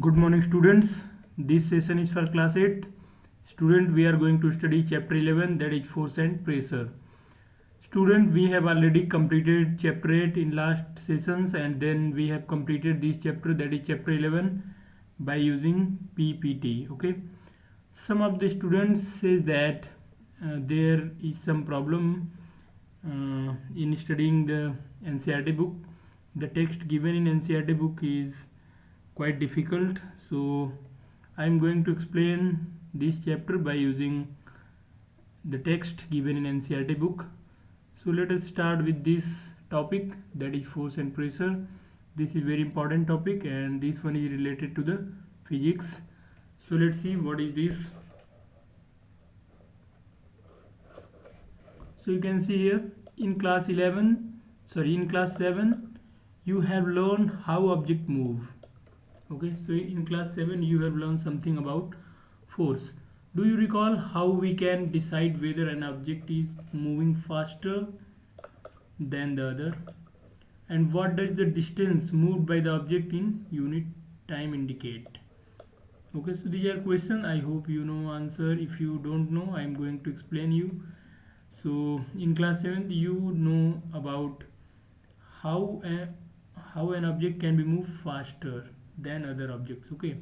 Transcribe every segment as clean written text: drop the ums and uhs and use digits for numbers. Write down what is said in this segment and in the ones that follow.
Good morning, students. This session is for class 8th. Student, we are going to study chapter 11, that is force and pressure. Student, we have already completed chapter 8 in last sessions, and then we have completed this chapter, that is chapter 11, by using PPT. Okay. Some of the students says that there is some problem in studying the NCERT book. The text given in NCERT book is quite difficult, so I am going to explain this chapter by using the text given in NCERT book. So let us start with this topic, that is force and pressure. This is very important topic, and this one is related to the physics. So let's see what is this. So you can see here in class 7 you have learned how object move. Okay, so in class 7 you have learned something about force. Do you recall how we can decide whether an object is moving faster than the other, and what does the distance moved by the object in unit time indicate? Okay, so these are questions. I hope you know answer. If you don't know, I am going to explain you. So in class 7th you know about how an object can be moved faster than other objects, okay,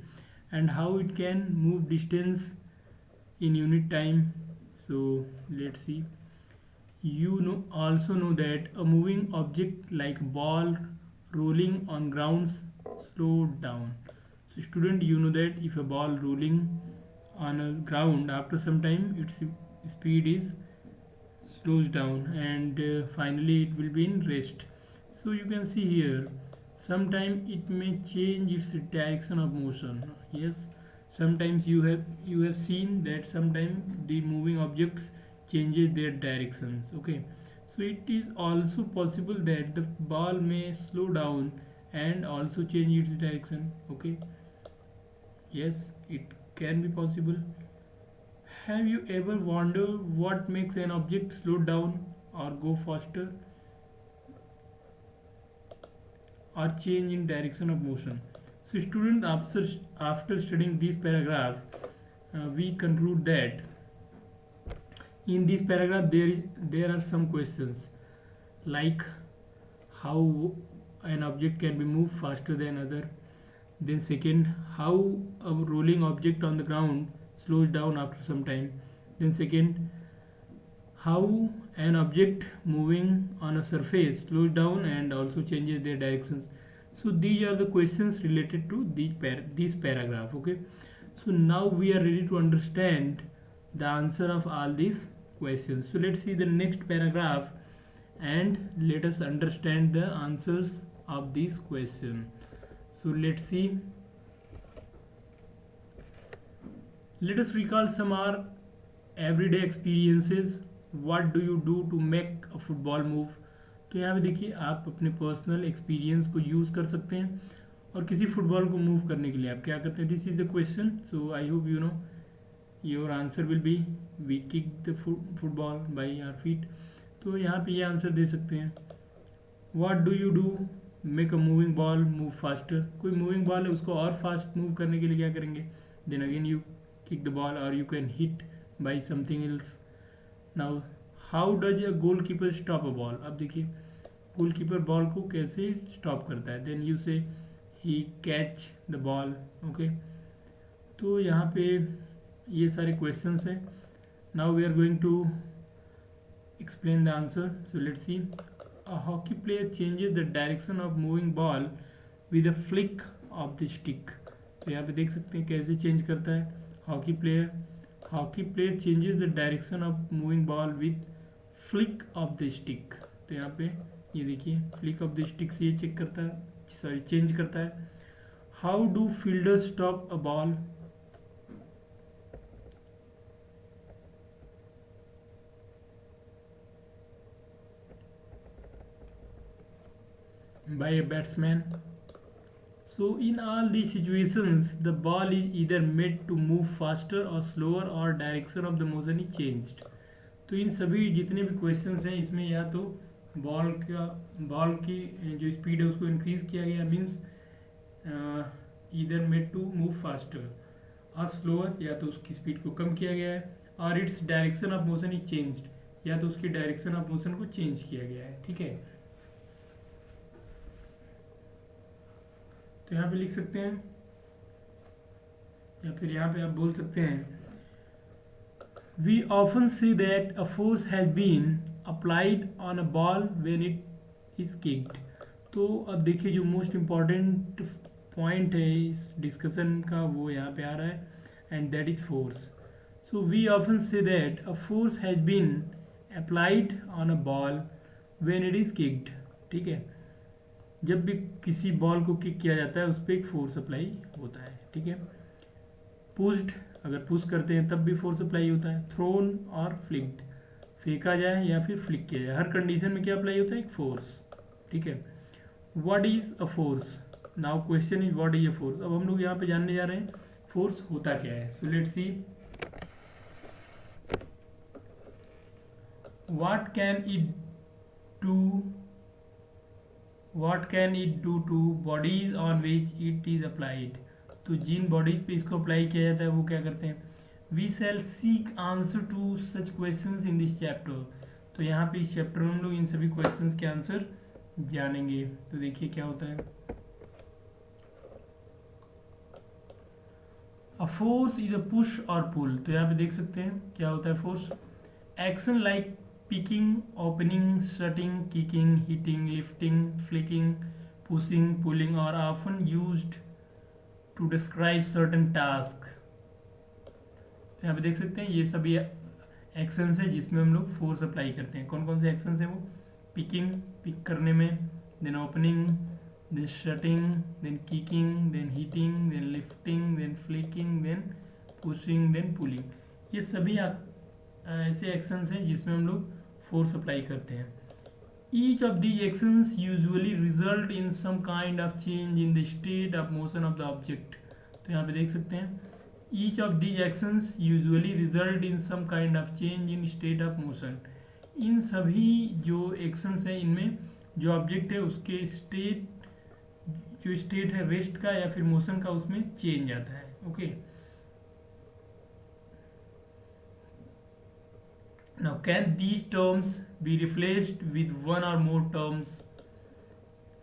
and how it can move distance in unit time. So let's see. You also know that a moving object like ball rolling on ground slow down. So student, you know that if a ball rolling on a ground, after some time its speed is slows down, and finally it will be in rest. So you can see here sometimes it may change its direction of motion. Yes, sometimes you have seen that sometimes the moving objects changes their directions. Okay, so it is also possible that the ball may slow down and also change its direction. Okay, yes, it can be possible. Have you ever wondered what makes an object slow down or go faster or change in direction of motion? So students, after studying this paragraph, we conclude that in this paragraph there are some questions like how an object can be moved faster than other. Then second, how a rolling object on the ground slows down after some time. Then second, how an object moving on a surface slows down and also changes their directions. So these are the questions related to this paragraph. Okay, so now we are ready to understand the answer of all these questions. So let's see the next paragraph and let us understand the answers of this question. So let's see. Let us recall some our everyday experiences. What do you do to make a football move? तो यहाँ पे देखिए आप अपने personal experience को use कर सकते हैं और किसी फुटबॉल को मूव करने के लिए आप क्या करते हैं. This is the question. So I hope you know your answer will be we kick the football by our feet. तो यहाँ पे ये आंसर दे सकते हैं. What do you do make a moving ball move faster. कोई moving ball है उसको और फास्ट मूव करने के लिए क्या करेंगे. Then again you kick the ball or you can hit by something else. Now how does a goalkeeper stop a ball? अब देखिए गोलकीपर बॉल को कैसे स्टॉप करता है. Then you say he catch the ball. Okay, तो यहाँ पे ये सारे क्वेश्चंस हैं. Now we are going to explain the answer. So let's see. A hockey player changes the direction of moving ball with a flick of the stick. तो यहाँ पे देख सकते हैं कैसे चेंज करता है. Hockey player changes the direction of moving ball with flick of the stick. तो यहाँ पे ये देखिए फ्लिक ऑफ द स्टिक से ये चेंज करता है. How do fielder stop a ball. By a batsman. So in all these situations the ball is either made to move faster or slower or direction of the motion is changed. तो इन सभी जितने भी questions हैं इसमें या तो ball की जो स्पीड है उसको इंक्रीज किया गया means either made to move faster और स्लोअर, या तो उसकी स्पीड को कम किया गया है, और its direction of motion is changed, या तो उसकी डायरेक्शन ऑफ मोशन को चेंज किया गया है। ठीक है, तो यहाँ पे लिख सकते हैं, या फिर यहाँ पे आप बोल सकते हैं, we often see that a force has been applied on a ball when it is kicked. तो अब देखिए जो मोस्ट इम्पॉर्टेंट पॉइंट है इस डिस्कशन का वो यहाँ पे आ रहा है, and that is force. So we often see that a force has been applied on a ball when it is kicked. ठीक है, जब भी किसी बॉल को किक किया जाता है उस पर एक फोर्स अप्लाई होता है। ठीक है, पुश्ड, अगर पुश करते हैं तब भी फोर्स अप्लाई होता है। थ्रोन और फ्लिक्ड, फेंका जाए या फिर फ्लिक किया जाए, हर कंडीशन में क्या अप्लाई होता है, एक फोर्स। ठीक है, what is a force, now question is what is a force. अब हम लोग यहाँ पे जानने जा रहे हैं फोर्स होता क्या है। So let's see, what can it do, what can it do two bodies on which it is applied. तो जिन बॉडीज पे इसको अप्लाई किया जाता है वो क्या करते हैं। We shall seek answer to such questions in this chapter. तो यहाँ पे इस चैप्टर में हम लोग इन सभी क्वेश्चंस के आंसर जानेंगे। तो देखिए क्या होता है, a force is a push और पुल। तो यहाँ पे देख सकते हैं क्या होता है force, action like picking, opening, shutting, kicking, hitting, lifting, flicking, pushing, pulling और often used to describe certain task. तो यहाँ पे देख सकते हैं ये सभी एक्शंस है जिसमें हम लोग फोर्स अप्लाई करते हैं। कौन कौन से एक्शंस हैं वो, पिकिंग, पिक करने में, then opening, then shutting, then kicking, then hitting, then lifting, then flicking, then pushing, then pulling. ये सभी ऐसे एक्शंस हैं जिसमें हम लोग फोर्स अप्लाई करते हैं। Each of these actions usually result in some kind of change in the state of motion of the object. तो यहाँ पे देख सकते हैं, each of these actions usually result in some kind of change in state of motion. इन सभी जो actions हैं इनमें जो ऑब्जेक्ट है उसके स्टेट, जो स्टेट है रेस्ट का या फिर मोशन का, उसमें चेंज आता है। Okay, now can these terms be replaced with one or more terms,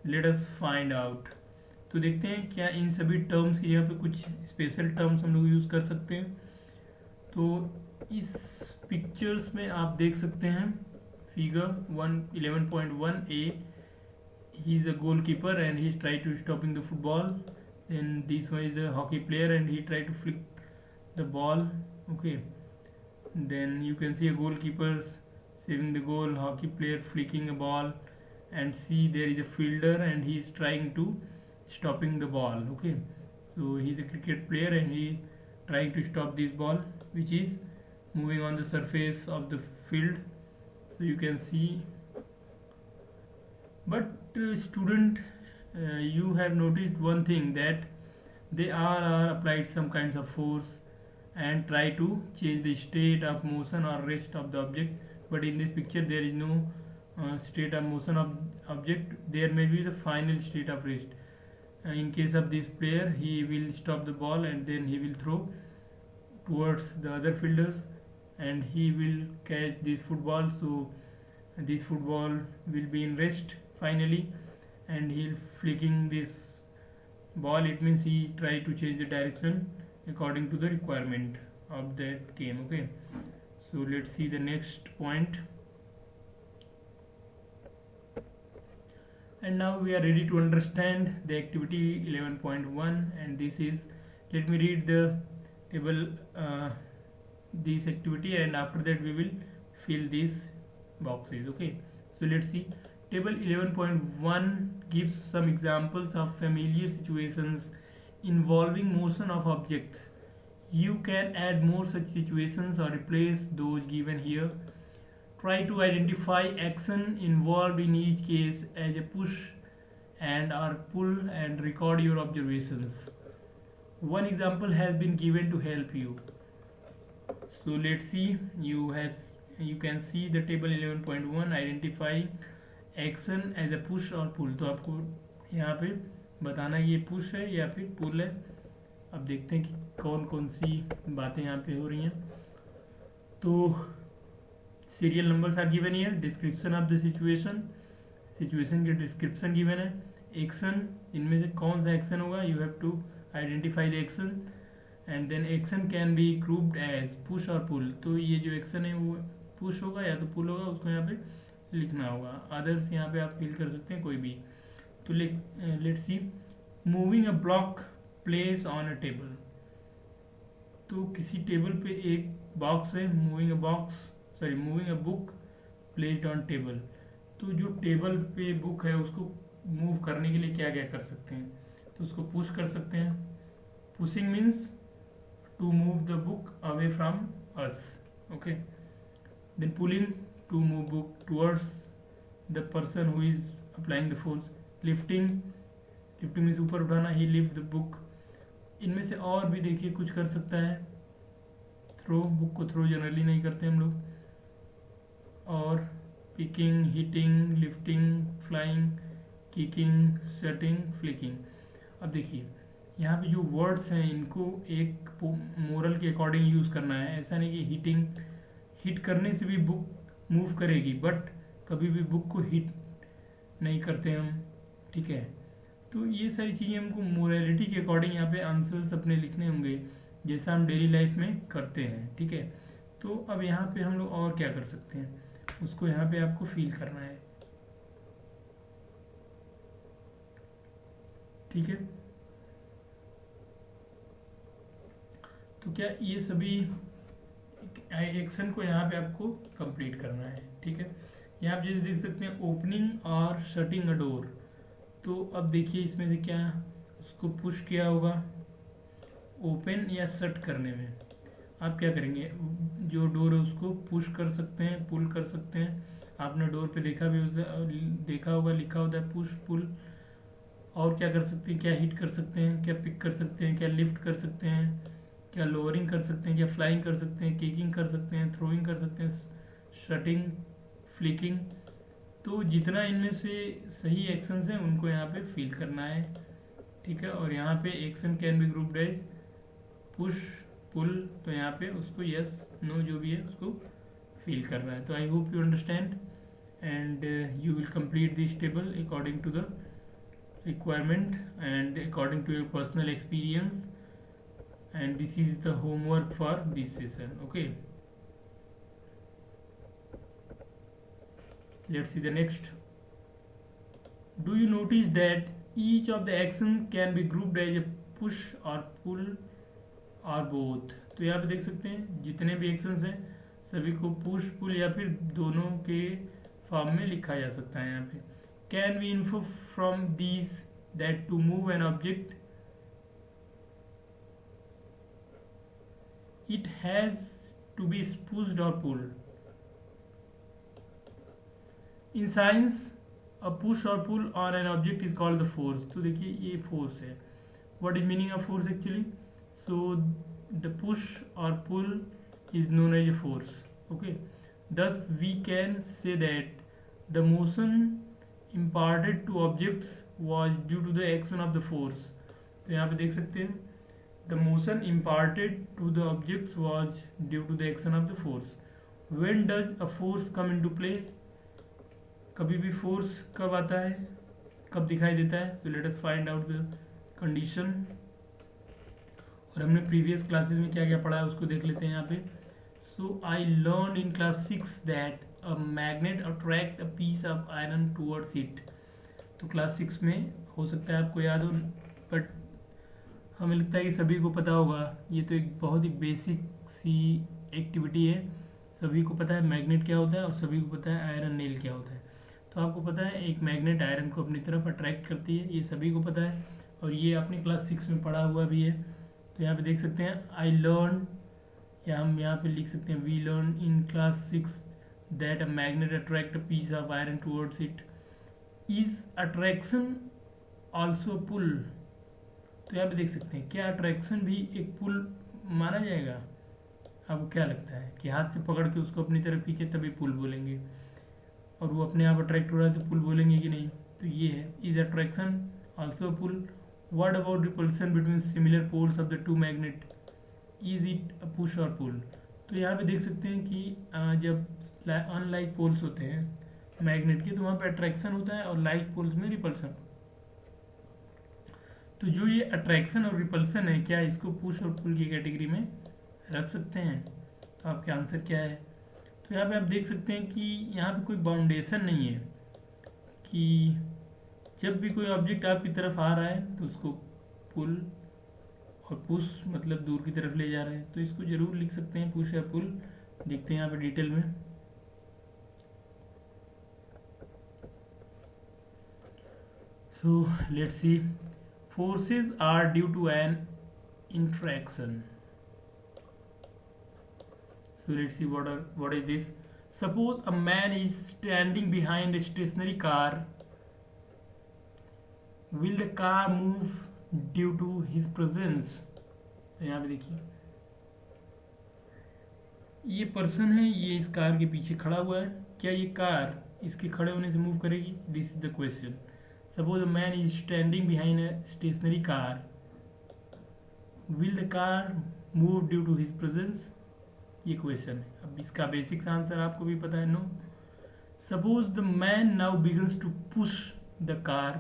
let us find out. तो देखते हैं क्या इन सभी टर्म्स की जगह पे कुछ स्पेशल टर्म्स हम लोग यूज़ कर सकते हैं। तो इस पिक्चर्स में आप देख सकते हैं figure 11.1a, he is a goalkeeper and he is trying to stopping the football, then this one is a hockey player and he try to flick the ball. Okay, then you can see a goalkeeper saving the goal, hockey player flicking a ball, and see there is a fielder and he is trying to stopping the ball. Okay, so he is a cricket player and he trying to stop this ball which is moving on the surface of the field. So you can see, but student, you have noticed one thing, that they are applied some kinds of force and try to change the state of motion or rest of the object, but in this picture there is no state of motion of object, there may be the final state of rest. In case of this player, he will stop the ball and then he will throw towards the other fielders and he will catch this football. So this football will be in rest finally, and he flicking this ball, it means he try to change the direction according to the requirement of that game. Okay, so let's see the next point. And now we are ready to understand the activity 11.1, and this is, let me read the table, this activity, and after that we will fill these boxes. Okay, so let's see. Table 11.1 gives some examples of familiar situations involving motion of objects. You can add more such situations or replace those given here. Try to identify action involved in each case as a push and or pull and record your observations. One example has been given to help you. So let's see, you can see the table 11.1, identify action as a push or pull. तो आपको यहाँ पे बताना कि ये push है या फिर पुल है। अब देखते हैं कि कौन कौन सी बातें यहाँ पे हो रही हैं। तो serial numbers are given here, description of the situation, situation के डिस्क्रिप्शन गिवन है, एक्शन, इनमें से कौन सा एक्शन होगा, you have to identify the action, and then action can be grouped as push और पुल। तो ये जो एक्शन है वो पुश होगा या तो पुल होगा, उसको यहाँ पे लिखना होगा। अदर्स यहाँ पे आप फिल कर सकते हैं कोई भी। तो let's see, moving a block place on a table. तो किसी टेबल पे एक बॉक्स है, moving a book placed on table. तो जो टेबल पे बुक है उसको मूव करने के लिए क्या क्या कर सकते हैं, तो उसको पुश कर सकते हैं। Pushing means to move the book away from us, okay. Then pulling, to move book towards the person who is applying the force. Lifting means ऊपर उठाना, ही लिफ्ट द बुक। इनमें से और भी देखिए कुछ कर सकता है। थ्रो, बुक को थ्रो जनरली नहीं करते हम लोग। और picking, hitting, lifting, flying, kicking, shutting, flicking. अब देखिए यहाँ पे जो वर्ड्स हैं इनको एक मोरल के अकॉर्डिंग यूज़ करना है। ऐसा नहीं कि हिट करने से भी बुक मूव करेगी, बट कभी भी बुक को हिट नहीं करते हम, ठीक है। तो ये सारी चीज़ें हमको मोरालिटी के अकॉर्डिंग यहाँ पे आंसर्स अपने लिखने होंगे, जैसा हम डेली लाइफ में करते हैं, ठीक है। तो अब यहाँ पे हम लोग और क्या कर सकते हैं, उसको यहाँ पे आपको फील करना है, ठीक है। तो क्या ये सभी एक्शन को यहाँ पे आपको कंप्लीट करना है, ठीक है। यहाँ आप जैसे देख सकते हैं ओपनिंग और शटिंग अ डोर। तो अब देखिए इसमें से क्या उसको पुश किया होगा, ओपन या शट करने में आप क्या करेंगे, जो डोर है उसको पुश कर सकते हैं, पुल कर सकते हैं। आपने डोर पे देखा होगा लिखा होता है पुश पुल। और क्या कर सकते हैं, क्या हिट कर सकते हैं, क्या पिक कर सकते हैं, क्या लिफ्ट कर सकते हैं, क्या लोअरिंग कर सकते हैं, क्या फ्लाइंग कर सकते हैं, किकिंग कर सकते हैं, थ्रोइंग कर सकते हैं, शटिंग, फ्लिकिंग। तो जितना इनमें से सही एक्शंस हैं उनको यहाँ पे फील करना है, ठीक है। और यहाँ पे action can be grouped as push pull, तो यहाँ पे उसको यस नो जो भी है उसको फील करना है। तो I hope you understand and you will complete this table according to the requirement and according to your personal experience, and this is the homework for this session, okay. Let's see the next. Do you notice that each of the actions can be grouped as a push or pull or both? तो यहाँ पे देख सकते हैं जितने भी actions हैं सभी को पुश पुल या फिर दोनों के फॉर्म में लिखा जा सकता है। यहाँ पे can we infer from these that to move an object it has to be pushed or pulled? In science a push or pull on an object is called the force। तो देखिए ये फोर्स है। what is meaning of force actually? so the push or pull is known as a force, okay. thus we can say that the motion imparted to objects was due to the action of the force। तो यहाँ पे देख सकते हैं the motion imparted to the objects was due to the action of the force। when does a force come into play? कभी भी force कब आता है, कब दिखाई देता है? so let us find out the condition। और हमने प्रीवियस क्लासेस में क्या क्या पढ़ा है उसको देख लेते हैं यहाँ पे। so I learned in class 6 that a magnet attract a piece of iron towards it। तो क्लास 6 में हो सकता है आपको याद हो, बट हमें लगता है कि सभी को पता होगा। ये तो एक बहुत ही बेसिक सी एक्टिविटी है, सभी को पता है मैग्नेट क्या होता है और सभी को पता है आयरन नेल क्या होता है। तो आपको पता है एक मैग्नेट आयरन को अपनी तरफ अट्रैक्ट करती है, ये सभी को पता है और ये आपने क्लास 6 में पढ़ा हुआ भी है। तो यहाँ पे देख सकते हैं आई लर्न, या हम यहाँ पे लिख सकते हैं we learn in class 6 that a magnet attract a piece of iron towards it। is attraction also pull? तो यहाँ पे देख सकते हैं क्या अट्रैक्शन भी एक पुल माना जाएगा? आपको क्या लगता है कि हाथ से पकड़ के उसको अपनी तरफ खींचे तभी पुल बोलेंगे, और वो अपने आप अट्रैक्ट हो रहा है तो पुल बोलेंगे कि नहीं? तो ये है is attraction also a pull. What about repulsion between similar poles of the two magnet? Is it a push or pull? तो यहाँ पे देख सकते हैं कि जब अनलाइक पोल्स होते हैं मैग्नेट के तो वहाँ पे अट्रैक्शन होता है और लाइक पोल्स में रिपल्सन। तो जो ये अट्रैक्शन और रिपल्सन है, क्या इसको पुश और पुल की कैटेगरी में रख सकते हैं? तो आपका आंसर क्या है? तो यहाँ पे आप देख सकते हैं कि यहाँ पे कोई बाउंडेशन नहीं है कि जब भी कोई ऑब्जेक्ट आपकी तरफ आ रहा है तो उसको पुल और पुश मतलब दूर की तरफ ले जा रहे हैं, तो इसको जरूर लिख सकते हैं पुश या पुल। देखते हैं यहाँ पे डिटेल में। So let's see, forces are due to an interaction. So let's see what is this. Suppose a man is standing behind a stationary car. Will the car move due to his presence? तो यहाँ पे देखिए ये person है, ये इस car के पीछे खड़ा हुआ है, क्या ये कार इसके खड़े होने से मूव करेगी? This is the question. Suppose a man is standing behind a stationary car. Will the car move due to his presence? ये क्वेश्चन है। अब इसका बेसिक आंसर आपको भी पता है, no. Suppose the man now begins to push the car.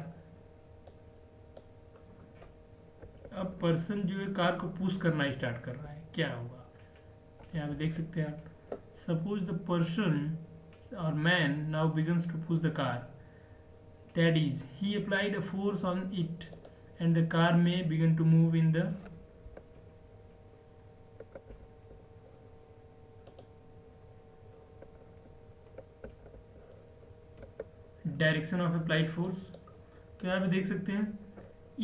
अब person जो है कार को पुश करना स्टार्ट कर रहा है, क्या होगा? यहाँ पे देख सकते हैं आप। Suppose the person or man now begins to push the car. That is, he applied a force on it and the car may begin to move in the direction of applied force। तो यहाँ पे देख सकते हैं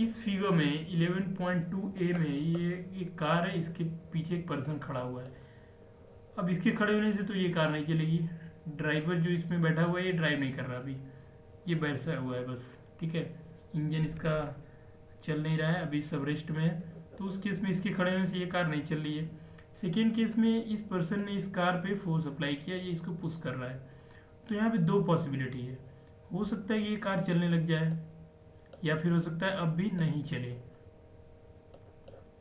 इस figure में 11.2a में ये एक कार है, इसके पीछे एक पर्सन खड़ा हुआ है। अब इसके खड़े होने से तो ये कार नहीं चलेगी, ड्राइवर जो इसमें बैठा हुआ है ये ड्राइव नहीं कर रहा, अभी ये बैठा हुआ है बस, ठीक है। इंजन इसका चल नहीं रहा है, अभी सब रेस्ट में है, तो उस केस में इसके खड़े होने से ये कार नहीं चल रही है। सेकेंड केस में इस पर्सन ने इस कार पे फोर्स अप्लाई किया, ये इसको पुश कर रहा है। तो यहाँ पे दो पॉसिबिलिटी है, हो सकता है कि ये कार चलने लग जाए या फिर हो सकता है अब भी नहीं चले।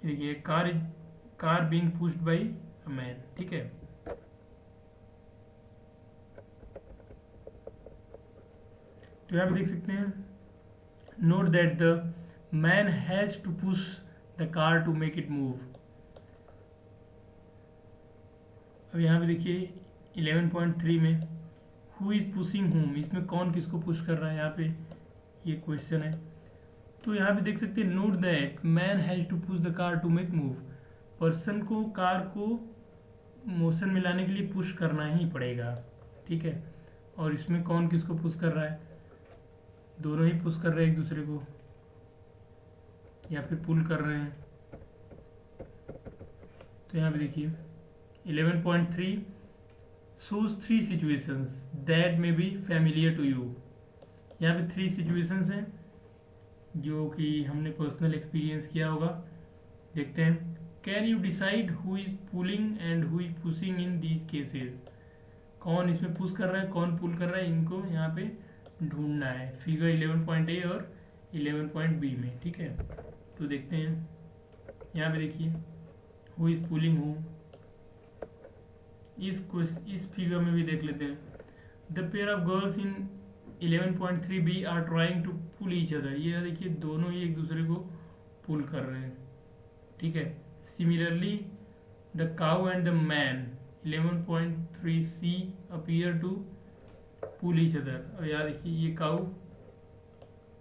देखिए car being pushed by a man, ठीक है। तो यहाँ पे देख सकते हैं, note that the man has to push the car to make it move. अब यहाँ पे देखिए 11.3 में हु इज पुशिंग हुम, इसमें कौन किसको पुश कर रहा है, यहाँ पे ये क्वेश्चन है। तो यहाँ पे देख सकते हैं, note that man has to push the car to make move, person को कार को मोशन में लाने के लिए पुश करना ही पड़ेगा, ठीक है। और इसमें कौन किसको पुश कर रहा है, दोनों ही पुश कर रहे हैं एक दूसरे को या फिर पुल कर रहे हैं। तो यहाँ पे देखिए 11.3 shows 3 situations that may be familiar to you। यहाँ पे 3 situations हैं जो कि हमने पर्सनल एक्सपीरियंस किया होगा। देखते हैं, can you decide who is pulling and who is pushing in these cases. कौन इसमें पुश कर रहा है कौन पुल कर रहा है, इनको यहाँ पे ढूंढना है फिगर 11.a और 11.b में, ठीक है। तो देखते हैं, यहाँ पे देखिए हु इज पुलिंग हु, इस फिगर में भी देख लेते हैं। The pair of girls in 11.3b are trying to pull each other, ये देखिए दोनों ही एक दूसरे को पुल कर रहे हैं, ठीक है। Similarly the cow and the man 11.3c appear to pull each other. और यहाँ देखिए ये काउ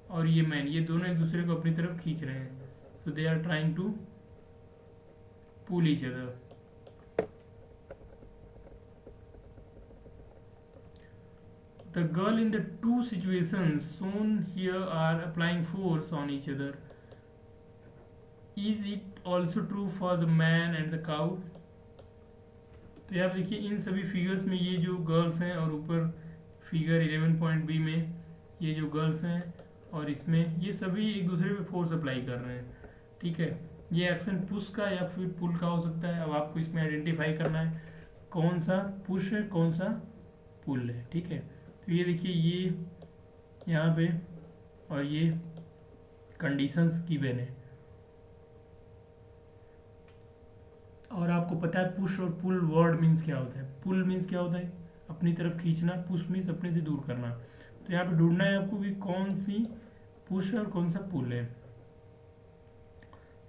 और ये मैन, ये दोनों एक दूसरे को अपनी तरफ खींच रहे हैं, so they are trying to pull each other. The girl in the two situations shown here are applying force on each other. Is it also true for the man and the cow? तो यहाँ देखिए इन सभी figures में ये जो girls हैं और ऊपर फिगर 11.b में ये जो गर्ल्स हैं और इसमें ये सभी एक दूसरे पे फोर्स अप्लाई कर रहे हैं, ठीक है। ये एक्शन पुश का या फिर पुल का हो सकता है। अब आपको इसमें आइडेंटिफाई करना है कौन सा पुश है कौन सा पुल है, ठीक है। तो ये देखिए ये यहाँ पे और ये कंडीशंस गिवन है। और आपको पता है पुश और पुल वर्ड मीन्स क्या होता है। पुल मीन्स क्या होता है, अपनी तरफ खींचना, पुश मीन्स अपने से दूर करना। तो यहाँ पे ढूंढना है आपको कि कौन सी पुश और कौन सा पुल है।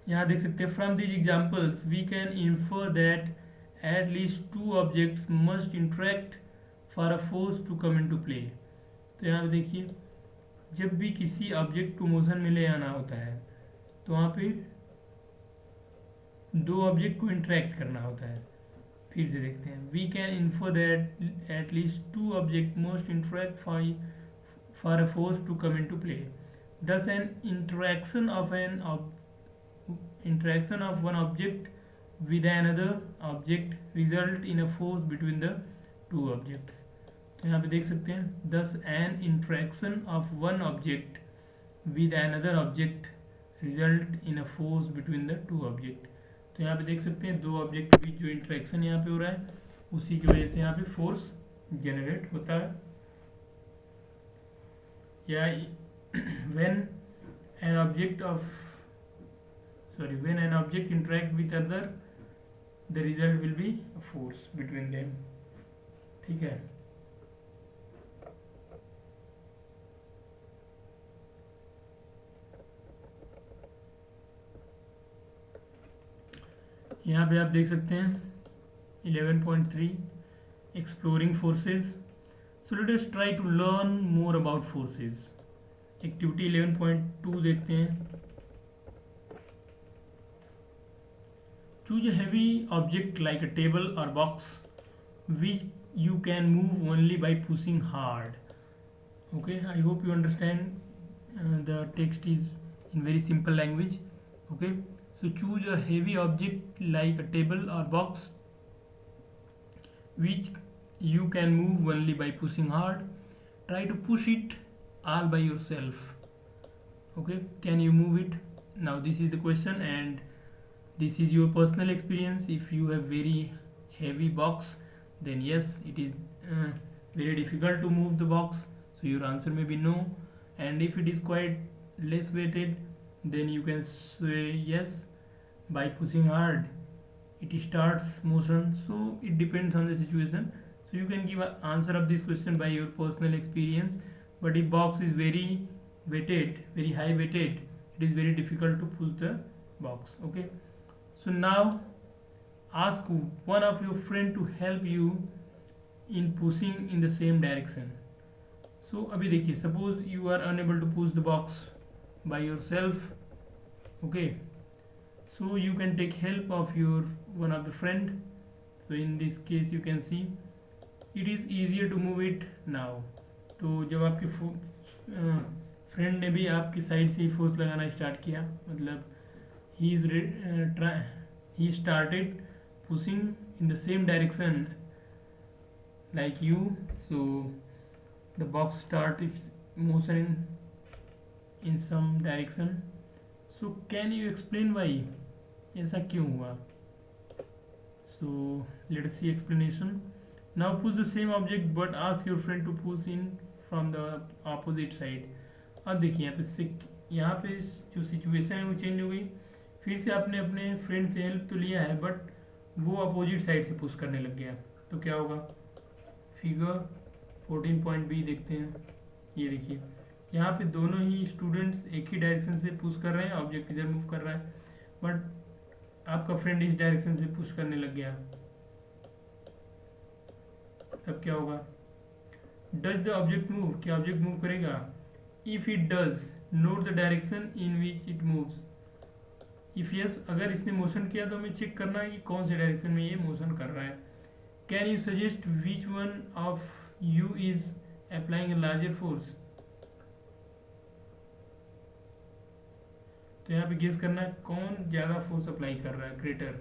यहाँ देख सकते हैं from these examples we can infer that at least two objects must interact for a force to come into play. तो यहाँ पे देखिए जब भी किसी ऑब्जेक्ट को मोशन में ले आना होता है तो वहाँ पे दो ऑब्जेक्ट को इंटरेक्ट करना होता है। फिर से देखते हैं we can infer that at least two object must interact for a force to come into play. Thus, an interaction of one object with another object result in a force between the two objects. तो यहाँ पे देख सकते हैं thus an interaction of one object with another object result in a force between the two object. तो यहाँ पे देख सकते हैं दो ऑब्जेक्ट के बीच जो इंटरेक्शन यहाँ पे हो रहा है उसी की वजह से यहाँ पे फोर्स जनरेट होता है। या when an object interact with other the result will be a force between them। ठीक है, यहाँ पे आप देख सकते हैं 11.3 exploring forces. So let us try to learn more about forces. Activity 11.2 देखते हैं। Choose a heavy object like a table और box which you can move only by pushing hard. Okay, I hope you understand the text is in very simple language. Okay, so choose a heavy object like a table or box which you can move only by pushing hard. Try to push it all by yourself. Okay, can you move it? Now this is the question and this is your personal experience. If you have very heavy box then yes it is very difficult to move the box, so your answer may be no. And if it is quite less weighted then you can say yes, by pushing hard it starts motion. So it depends on the situation, so you can give an answer of this question by your personal experience. But if box is very weighted, very high weighted, it is very difficult to push the box. Okay, so now ask one of your friend to help you in pushing in the same direction. So अभी देखिए suppose you are unable to push the box by yourself. Okay, so you can take help of your one of the friend. So in this case you can see it is easier to move it now. तो जब आपके friend ने भी आपकी side से ही force लगाना start किया, मतलब he started pushing in the same direction like you, so the box start its motion in some direction. So can you explain why ऐसा क्यों हुआ? So let us see explanation. Now push the same object but ask your friend to push in from the opposite side. अब देखिए यहाँ पे जो situation है वो चेंज हो गई। फिर से आपने अपने फ्रेंड से हेल्प तो लिया है बट वो अपोजिट साइड से पुश करने लग गया, तो क्या होगा? फिगर 14.b देखते हैं। ये देखिए यहाँ पे दोनों ही स्टूडेंट्स एक ही डायरेक्शन से पुश कर रहे हैं, ऑब्जेक्ट इधर मूव कर रहा है बट आपका फ्रेंड इस डायरेक्शन से पुश करने लग गया, तब क्या होगा? Does the object move? क्या ऑब्जेक्ट मूव करेगा? If it does note the direction in which it moves. If yes, अगर इसने मोशन किया तो हमें चेक करना है कि कौन से डायरेक्शन में ये मोशन कर रहा है। Can you suggest which one of you is applying a larger force? तो यहाँ पे गेस करना है कौन ज्यादा फोर्स अप्लाई कर रहा है, ग्रेटर।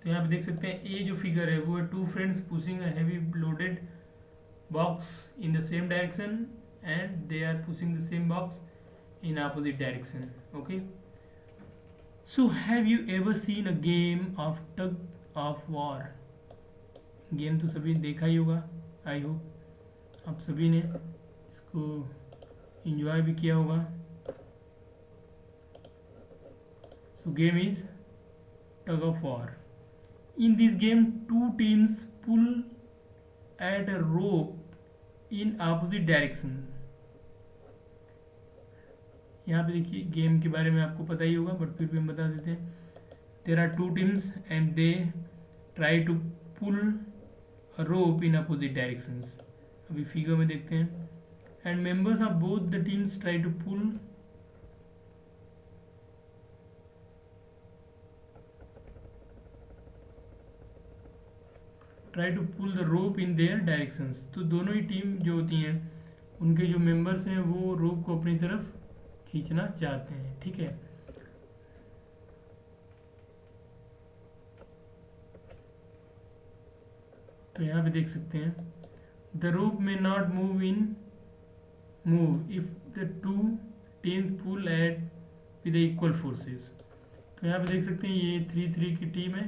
तो यहाँ पे देख सकते हैं ये जो फिगर है वो है two friends pushing a heavy loaded box in the same direction and they are pushing the same box in opposite direction. Okay, so have you ever seen a game of tug of war? Game तो सभी देखा ही होगा, I hope आप सभी ने इसको enjoy भी किया होगा। So game is tug of war. In this game two teams pull at a rope in opposite direction. यहाँ पे देखिए गेम के बारे में आपको पता ही होगा, बट फिर भी हम बता देते हैं। There are two teams and they try to pull a rope in opposite directions. अभी फिगर में देखते हैं। And members of both the teams try to pull the rope in their directions. तो दोनों ही टीम जो होती हैं उनके जो मेंबर्स हैं वो रोप को अपनी तरफ खींचना चाहते हैं, ठीक है। तो यहाँ पे देख सकते हैं द रोप में not move if the two teams pull at with equal forces. तो यहाँ पे देख सकते हैं ये 3-3 की टीम है,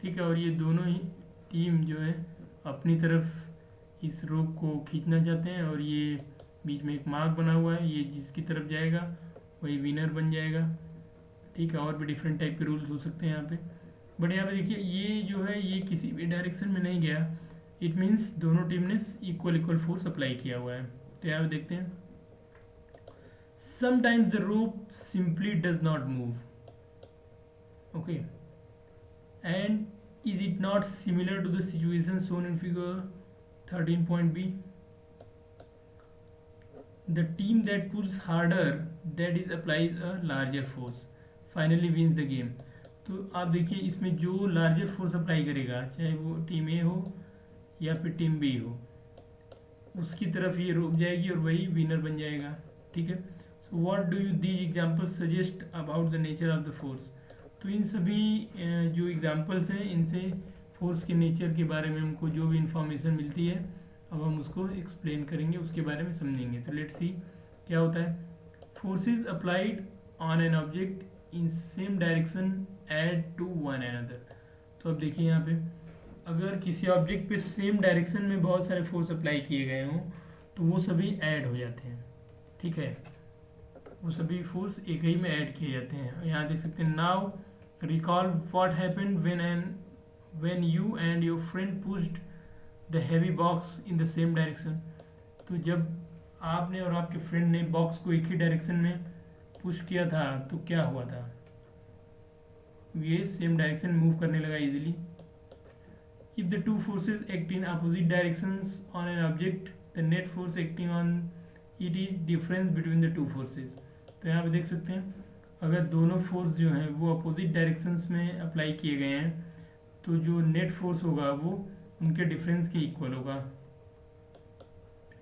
ठीक है, और ये दोनों ही टीम जो है अपनी तरफ इस रोप को खींचना चाहते हैं, और ये बीच में एक मार्क बना हुआ है, ये जिसकी तरफ जाएगा वही विनर बन जाएगा, ठीक है। और भी डिफरेंट टाइप के रूल्स हो सकते हैं यहाँ पे, बट यहाँ पे देखिए ये जो है ये किसी भी डायरेक्शन में नहीं गया। इट मीन्स दोनों टीम ने इक्वल फोर्स अप्लाई किया हुआ है। तो यहाँ पे देखते हैं sometimes the rope simply does not move, okay, and is it not similar to the situation shown in figure 13.b? The team that pulls harder, that is applies a larger force, finally wins the game. तो आप देखिए इसमें जो larger force apply करेगा, चाहे वो team ए हो या फिर टीम बी हो, उसकी तरफ ये रुक जाएगी और वही विनर बन जाएगा, ठीक है। So what do you these examples suggest about the nature of the force? तो इन सभी जो एग्जाम्पल्स हैं इनसे फोर्स के नेचर के बारे में हमको जो भी इंफॉर्मेशन मिलती है अब हम उसको एक्सप्लेन करेंगे, उसके बारे में समझेंगे। तो लेट्स सी क्या होता है। Forces applied on an object in same direction add to one another. तो अब देखिए यहाँ पे अगर किसी ऑब्जेक्ट पे सेम डायरेक्शन में बहुत सारे फोर्स अप्लाई किए गए हों तो वो सभी ऐड हो जाते हैं, ठीक है, वो सभी फोर्स एक ही में ऐड किए जाते हैं। यहाँ देख सकते हैं now recall what happened when you and your friend pushed the heavy box in the same direction। तो जब आपने और आपके फ्रेंड ने बॉक्स को एक ही डायरेक्शन में पुश किया था तो क्या हुआ था, ये सेम डायरेक्शन मूव करने लगा easily. If the two forces act in opposite directions on an object the net force acting on it is difference between the two forces. तो यहाँ पे देख सकते हैं अगर दोनों फोर्स जो हैं वो अपोजिट डायरेक्शंस में अप्लाई किए गए हैं तो जो नेट फोर्स होगा वो उनके डिफरेंस के इक्वल होगा,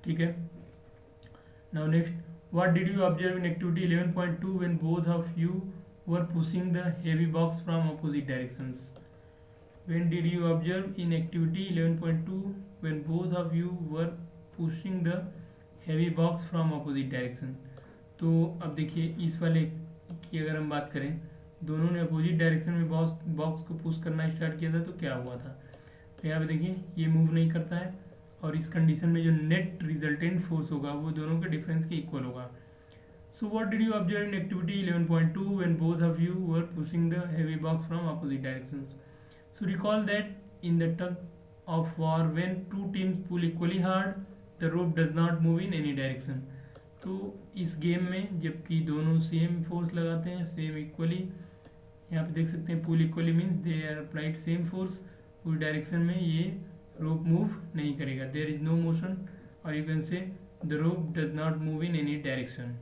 ठीक है। Now next, what did you observe in activity 11.2 when both of you were pushing the heavy box from opposite directions? When did you observe in activity 11.2 when both of you were pushing the heavy box from opposite direction? तो अब देखिए इस वाले की अगर हम बात करें, दोनों ने अपोजिट डायरेक्शन में बॉक्स को पुश करना स्टार्ट किया था तो क्या हुआ था। तो यहाँ पे देखिए ये मूव नहीं करता है और इस कंडीशन में जो नेट रिजल्टेंट फोर्स होगा वो दोनों के डिफरेंस के इक्वल होगा। So what did you observe in activity 11.2 when both of you were pushing the heavy box from opposite directions? So recall that in the tug of war when two teams pull equally hard the rope does not move in any direction. तो इस game में जबकि दोनों same force लगाते हैं same equally, यहाँ पे देख सकते हैं pull equally means they are applied same force, पूरी डायरेक्शन में ये रोप मूव नहीं करेगा, देयर इज नो मोशन, और you can say the rope does not move in any direction.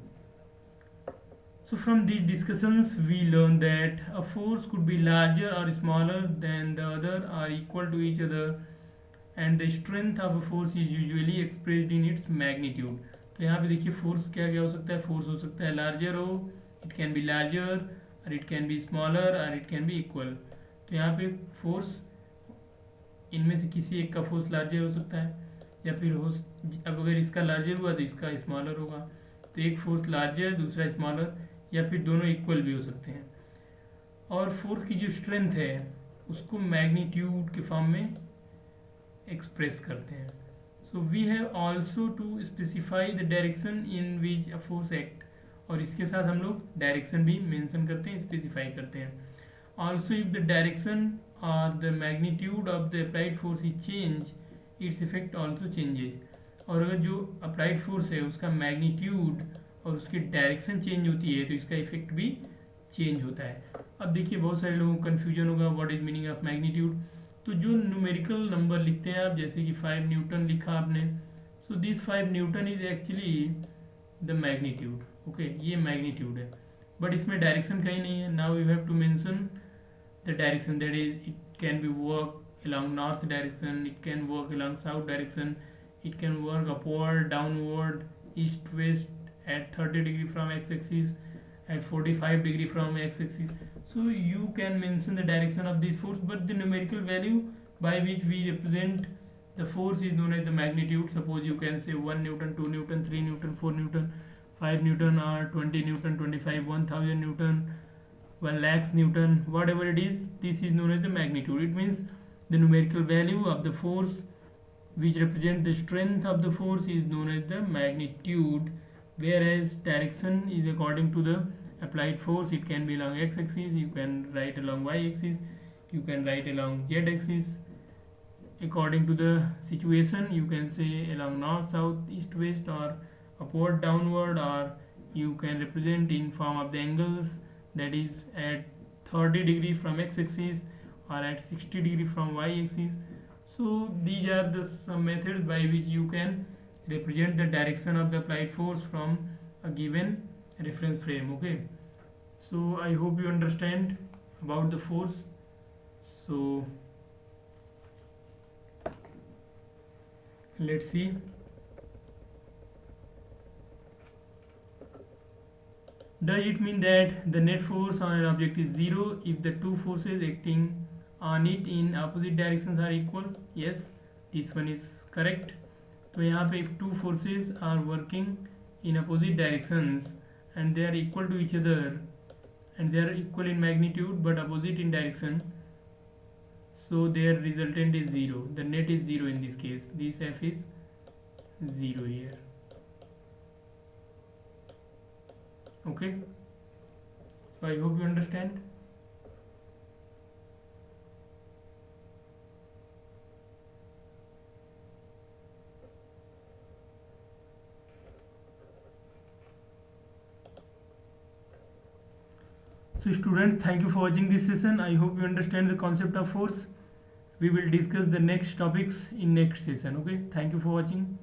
So from these discussions we learn that a force could be larger or smaller than the other or equal to each other and the strength of a force is usually expressed in its magnitude। तो यहाँ पे देखिए force क्या क्या हो सकता है, force हो सकता है लार्जर हो, इट कैन बी लार्जर और इट कैन बी स्मॉलर और इट कैन बी इक्वल। तो यहाँ पे फोर्स इनमें से किसी एक का फोर्स लार्जर हो सकता है या फिर अब अगर इसका लार्जर हुआ तो इसका स्मॉलर होगा। तो एक फोर्स लार्जर दूसरा स्मॉलर या फिर दोनों इक्वल भी हो सकते हैं। और फोर्स की जो स्ट्रेंथ है उसको मैग्नीट्यूड के फॉर्म में एक्सप्रेस करते हैं। So we have also to specify the direction in which a force act, और इसके साथ हम लोग डायरेक्शन भी मेंशन करते हैं, स्पेसिफाई करते हैं. ऑल्सो इफ द डायरेक्शन और the magnitude of the applied force is change, its effect also changes. और अगर जो अप्लाइड फोर्स है उसका मैग्नीट्यूड और उसकी डायरेक्शन चेंज होती है तो इसका इफेक्ट भी चेंज होता है. अब देखिए बहुत सारे लोगों को कन्फ्यूजन होगा what is meaning of magnitude. तो जो न्यूमेरिकल नंबर लिखते हैं आप, जैसे कि 5 न्यूटन लिखा आपने, so this 5 newton is actually the magnitude. Okay, ये मैग्नीट्यूड है, बट इसमें डायरेक्शन कहीं नहीं है. Now you have to mention the direction, that is it can be work along north direction, it can work along south direction, it can work upward, downward, east, west, at 30 degree from x-axis, at 45 degree from x-axis. So you can mention the direction of this force, but the numerical value by which we represent the force is known as the magnitude. Suppose you can say 1 newton, 2 newton, 3 newton, 4 newton, 5 newton, or 20 newton, 25, 1000 newton, 1 lakhs newton, whatever it is, this is known as the magnitude. It means the numerical value of the force which represent the strength of the force is known as the magnitude, whereas direction is according to the applied force. It can be along x-axis, you can write along y-axis, you can write along z-axis. According to the situation, you can say along north, south, east, west, or upward, downward, or you can represent in form of the angles, that is at 30 degree from x-axis or at 60 degree from y-axis. So these are the some methods by which you can represent the direction of the applied force from a given reference frame. Okay, so I hope you understand about the force. So let's see. Does it mean that the net force on an object is zero if the two forces acting on it in opposite directions are equal? Yes, this one is correct. तो यहाँ पे if two forces are working in opposite directions and they are equal to each other and they are equal in magnitude but opposite in direction, so their resultant is zero. The net is zero in this case. This F is zero here. Okay, so I hope you understand. So students, thank you for watching this session. I hope you understand the concept of force. We will discuss the next topics in next session. Okay, thank you for watching.